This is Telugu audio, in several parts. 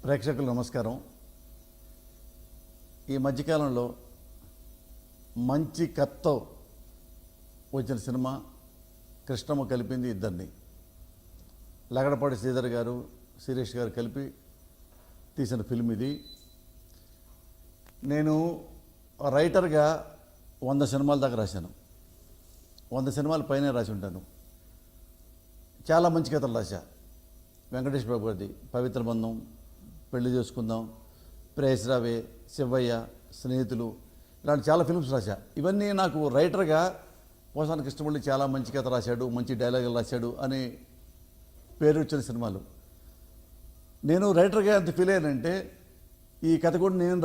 ప్రేక్షకులకు నమస్కారం. ఈ మధ్యకాలంలో మంచి కథతో వచ్చిన సినిమా కృష్ణమ్మ కలిపింది ఇద్దరిని. లగడపాటి శ్రీధర్ గారు, శిరీష్ గారు కలిపి తీసిన ఫిల్మ్ ఇది. నేను రైటర్గా 100 సినిమాల దాకా రాశాను. 100 సినిమాల పైనే రాసి ఉంటాను. చాలా మంచి కథలు రాశా. వెంకటేష్ బాబు గారిది పవిత్ర బంధం, పెళ్లి చేసుకుందాం, ప్రేయస్రావే, శివయ్య, స్నేహితులు, ఇలాంటి చాలా ఫిల్మ్స్ రాశా. ఇవన్నీ నాకు రైటర్గా పోసాని కృష్ణమురళి చాలా మంచి కథ రాశాడు, మంచి డైలాగులు రాశాడు అని పేరు వచ్చిన సినిమాలు. నేను రైటర్గా ఎంత ఫీల్ అయ్యానంటే ఈ కథ కూడా నేను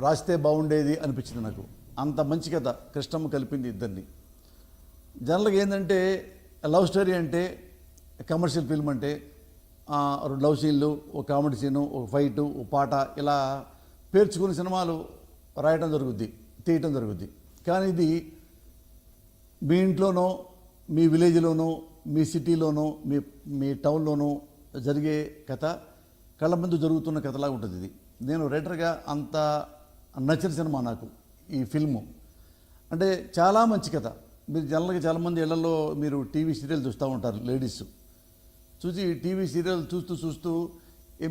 రాస్తే బాగుండేది అనిపించింది నాకు. అంత మంచి కథ కృష్ణమ్మ కలిపింది ఇద్దరిని. జనరల్గా ఏంటంటే లవ్ స్టోరీ అంటే, కమర్షియల్ ఫిల్మ్ అంటే లవ్ సీన్లు, ఒక కామెడీ సీను, ఒక ఫైటు, ఒక పాట, ఇలా పేర్చుకుని సినిమాలు రాయటం జరుగుద్ది, తీయటం జరుగుద్ది. కానీ ఇది మీ ఇంట్లోనో, మీ విలేజ్లోనో, మీ సిటీలోనో, మీ టౌన్లోనో జరిగే కథ, కళ్ళ ముందు జరుగుతున్న కథలాగా ఉంటుంది ఇది. నేను రైటర్గా అంత నచ్చిన సినిమా నాకు ఈ ఫిల్ము. అంటే చాలా మంచి కథ. మీరు జనరల్గా చాలామంది ఇళ్లలో మీరు టీవీ సీరియల్ చూస్తూ ఉంటారు. లేడీస్ చూసి టీవీ సీరియల్ చూస్తూ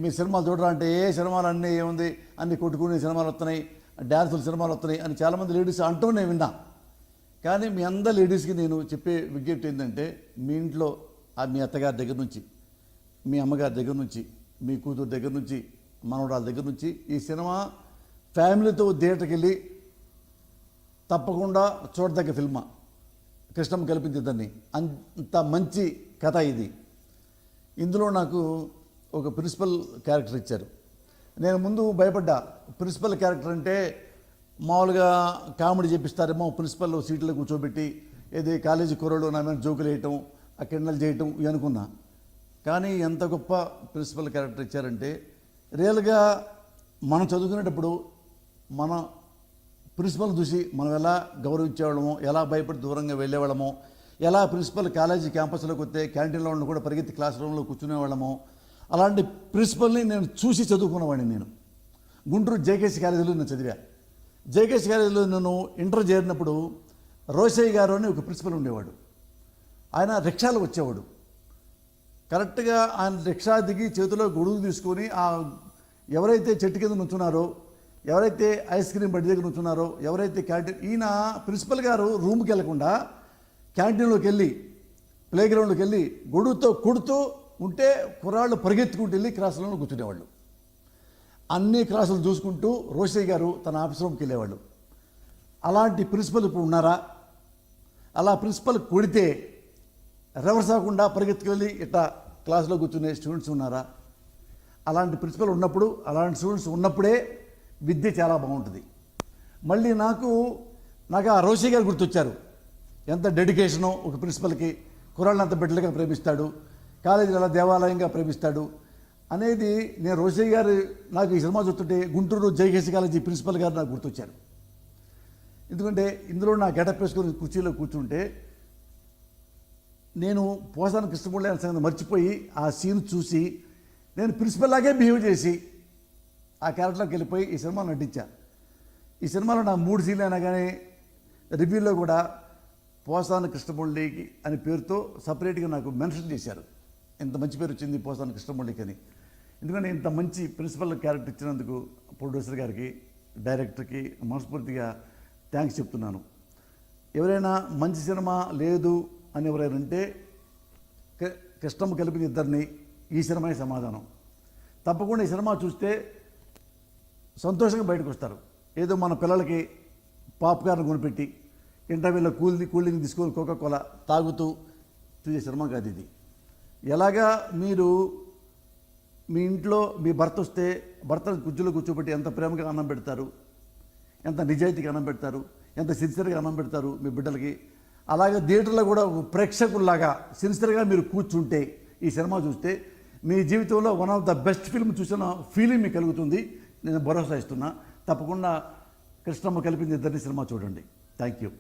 మీ సినిమాలు చూడరా అంటే, ఏ సినిమాలు అన్నీ ఏముంది, అన్ని కొట్టుకునే సినిమాలు వస్తున్నాయి, డ్యాన్సుల సినిమాలు వస్తున్నాయి అని చాలామంది లేడీస్ అంటూ నేను విన్నా. కానీ మీ అందరు లేడీస్కి నేను చెప్పే విజ్ఞప్తి ఏంటంటే, మీ ఇంట్లో మీ అత్తగారి దగ్గర నుంచి, మీ అమ్మగారి దగ్గర నుంచి, మీ కూతురు దగ్గర నుంచి, మనవరాల దగ్గర నుంచి ఈ సినిమా ఫ్యామిలీతో థియేటర్కి వెళ్ళి తప్పకుండా చూడదగ్గ ఫిల్మా కృష్ణమ్మ కలిపింది ఇద్దరిని. అంత మంచి కథ ఇది. ఇందులో నాకు ఒక ప్రిన్సిపల్ క్యారెక్టర్ ఇచ్చారు. నేను ముందు భయపడ్డా. ప్రిన్సిపల్ క్యారెక్టర్ అంటే మామూలుగా కామెడీ చేపిస్తారేమో, ప్రిన్సిపల్ సీట్లో కూర్చోబెట్టి ఏది కాలేజీ కుర్రోడు నా మీద జోకులు వేయటం, ఆ కిండలు చేయటం ఇవి అనుకున్నా. కానీ ఎంత గొప్ప ప్రిన్సిపల్ క్యారెక్టర్ ఇచ్చారంటే, రియల్గా మనం చదువుకునేటప్పుడు మన ప్రిన్సిపల్ చూసి మనం ఎలా గౌరవించేవాళ్ళమో, ఎలా భయపడి దూరంగా వెళ్ళేవాళ్ళమో, ఎలా ప్రిన్సిపల్ కాలేజీ క్యాంపస్లోకి వస్తే క్యాంటీన్లో ఉండి కూడా పరిగెత్తి క్లాస్ రూమ్లో కూర్చునేవాళ్ళమో, అలాంటి ప్రిన్సిపల్ని నేను చూసి చదువుకున్నవాడిని. నేను గుంటూరు జేకేసీ కాలేజీలో నేను చదివా. జేకేసీ కాలేజీలో నేను ఇంటర్ చేరినప్పుడు రోసయ్య గారు అని ఒక ప్రిన్సిపల్ ఉండేవాడు. ఆయన రిక్షాలో వచ్చేవాడు. కరెక్ట్గా ఆయన రిక్షా దిగి చేతిలో గొడుగు తీసుకొని ఎవరైతే చెట్టు కింద నుంచున్నారో, ఎవరైతే ఐస్ క్రీమ్ బండి దగ్గర నుంచున్నారో, ఎవరైతే క్యాంటీన్, ఈయన ప్రిన్సిపల్ గారు రూమ్కి వెళ్లకుండా క్యాంటీన్లోకి వెళ్ళి, ప్లే గ్రౌండ్లోకి వెళ్ళి గొడుగుతో కొడుతూ ఉంటే కుర్రాళ్ళు పరిగెత్తుకుంటూ వెళ్ళి క్లాస్ రూమ్లో కూర్చునేవాళ్ళు. అన్ని క్లాసులు చూసుకుంటూ రోషయ్య గారు తన ఆఫీస్ రూమ్కి వెళ్ళేవాళ్ళు. అలాంటి ప్రిన్సిపల్ ఇప్పుడు ఉన్నారా? అలా ప్రిన్సిపల్ కొడితే రివర్స్ అవ్వకుండా పరిగెత్తుకెళ్ళి ఇట్లా క్లాసులో కూర్చునే స్టూడెంట్స్ ఉన్నారా? అలాంటి ప్రిన్సిపల్ ఉన్నప్పుడు, అలాంటి స్టూడెంట్స్ ఉన్నప్పుడే విద్య చాలా బాగుంటుంది. మళ్ళీ నాకు ఆ రోషయ్య గారు గుర్తొచ్చారు. ఎంత డెడికేషనో ఒక ప్రిన్సిపల్కి, కుర్రాళ్ళని అంత బిడ్డలుగా ప్రేమిస్తాడు, కాలేజీలో ఎలా దేవాలయంగా ప్రేమిస్తాడు అనేది. నేను రోషయ్య గారు నాకు ఈ సినిమా చూస్తుంటే గుంటూరు జేకేసీ కాలేజీ ప్రిన్సిపల్ గారు నాకు గుర్తొచ్చారు. ఎందుకంటే ఇందులో నా గెటప్ వేసుకొని కుర్చీలో కూర్చుంటే నేను పోసాని కృష్ణమురళి అనే సంగతి మర్చిపోయి ఆ సీన్ చూసి నేను ప్రిన్సిపల్ లాగే బిహేవ్ చేసి ఆ క్యారెక్టర్లోకి వెళ్ళిపోయి ఈ సినిమా నటించా. ఈ సినిమాలో నా 3 సీన్లు అయినా కానీ రివ్యూలో కూడా పోసాని కృష్ణమురళికి అని పేరుతో సపరేట్గా నాకు మెన్షన్ చేశారు. ఇంత మంచి పేరు వచ్చింది పోసాని కృష్ణమురళికి అని. ఎందుకంటే ఇంత మంచి ప్రిన్సిపల్ క్యారెక్టర్ ఇచ్చినందుకు ప్రొడ్యూసర్ గారికి, డైరెక్టర్కి మనస్ఫూర్తిగా థ్యాంక్స్ చెప్తున్నాను. ఎవరైనా మంచి సినిమా లేదు అని ఎవరైనా ఉంటే కృష్ణమ్మ కలిపిన ఇద్దరిని ఈ సినిమా సమాధానం. తప్పకుండా ఈ సినిమా చూస్తే సంతోషంగా బయటకు వస్తారు. ఏదో మన పిల్లలకి పాప్కార్న్ కొనిపెట్టి ఇంటర్వ్యూలో కూలింగ్ తీసుకొని కోకా-కోలా తాగుతూ చూసే సినిమా కాదు ఇది. ఎలాగా మీరు మీ ఇంట్లో మీ భర్త వస్తే భర్తను కుర్చీలో కూర్చోబెట్టి ఎంత ప్రేమగా అన్నం పెడతారు, ఎంత నిజాయితీగా అన్నం పెడతారు, ఎంత సిన్సియర్గా అన్నం పెడతారు మీ బిడ్డలకి, అలాగే థియేటర్లో కూడా ప్రేక్షకుల్లాగా సిన్సియర్గా మీరు కూర్చుంటే ఈ సినిమా చూస్తే మీ జీవితంలో one of the best film చూసిన ఫీలింగ్ మీకు కలుగుతుంది. నేను భరోసా ఇస్తున్నా. తప్పకుండా కృష్ణమ్మ కలిపింది ఇద్దరిని సినిమా చూడండి. Thank you.